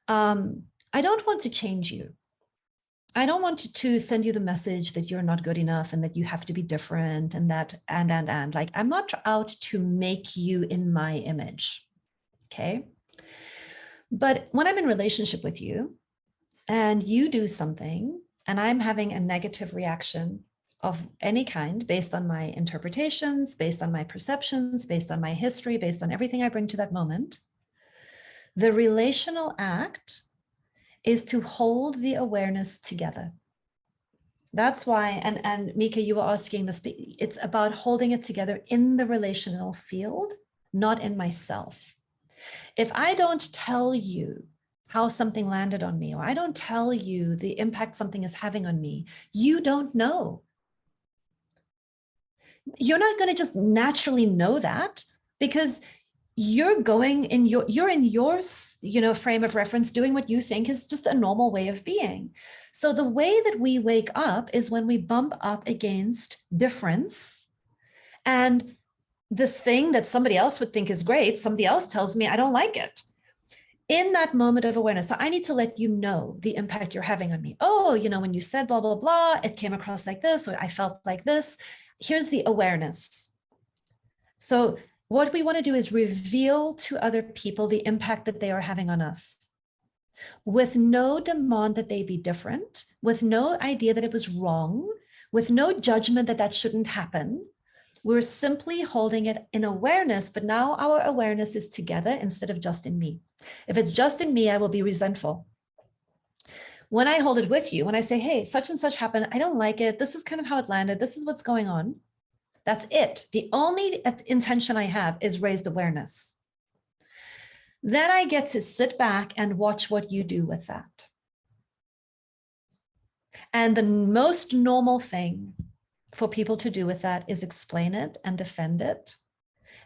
I don't want to change you. I don't want to send you the message that you're not good enough and that you have to be different and that, and. Like, I'm not out to make you in my image, okay? But when I'm in relationship with you and you do something and I'm having a negative reaction of any kind based on my interpretations, based on my perceptions, based on my history, based on everything I bring to that moment, the relational act is to hold the awareness together. That's why, and Mika, you were asking this, it's about holding it together in the relational field, not in myself. If I don't tell you how something landed on me, or I don't tell you the impact something is having on me, you don't know. You're not going to just naturally know that, because you're going in your frame of reference, doing what you think is just a normal way of being. So the way that we wake up is when we bump up against difference, and this thing that somebody else would think is great, somebody else tells me I don't like it. In that moment of awareness, so I need to let you know the impact you're having on me. Oh, when you said blah, blah, blah, it came across like this, or I felt like this. Here's the awareness. So what we want to do is reveal to other people the impact that they are having on us, with no demand that they be different, with no idea that it was wrong, with no judgment that that shouldn't happen. We're simply holding it in awareness, but now our awareness is together instead of just in me. If it's just in me, I will be resentful. When I hold it with you, when I say, hey, such and such happened, I don't like it, this is kind of how it landed, this is what's going on. That's it. The only intention I have is raised awareness. Then I get to sit back and watch what you do with that. And the most normal thing for people to do with that is explain it and defend it.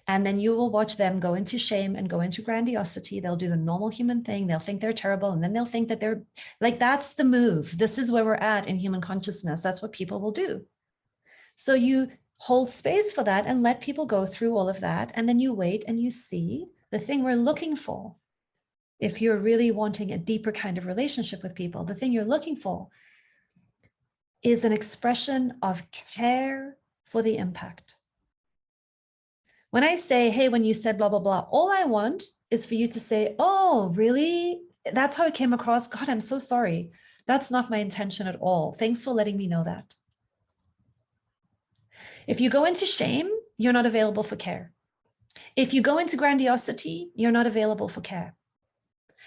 And then you will watch them go into shame and go into grandiosity. They'll do the normal human thing. They'll think they're terrible. And then they'll think that they're like, that's the move. This is where we're at in human consciousness. That's what people will do. So you hold space for that and let people go through all of that. And then you wait and you see the thing we're looking for. If you're really wanting a deeper kind of relationship with people, the thing you're looking for is an expression of care for the impact. When I say, hey, when you said blah, blah, blah, all I want is for you to say, oh, really? That's how it came across. God, I'm so sorry. That's not my intention at all. Thanks for letting me know that. If you go into shame, you're not available for care. If you go into grandiosity, you're not available for care.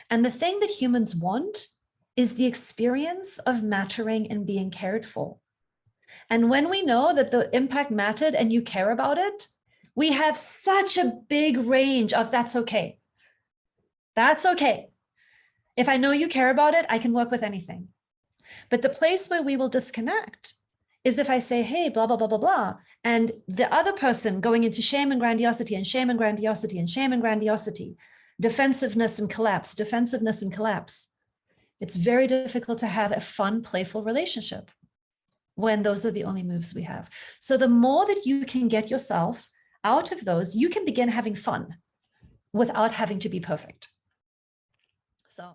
And the thing that humans want is the experience of mattering and being cared for. And when we know that the impact mattered and you care about it, we have such a big range of that's okay. That's okay. If I know you care about it, I can work with anything. But the place where we will disconnect is if I say, hey, blah, blah, blah, blah, blah, and the other person going into shame and grandiosity and shame and grandiosity and shame and grandiosity, defensiveness and collapse, defensiveness and collapse. It's very difficult to have a fun, playful relationship when those are the only moves we have. So the more that you can get yourself out of those, you can begin having fun without having to be perfect. So.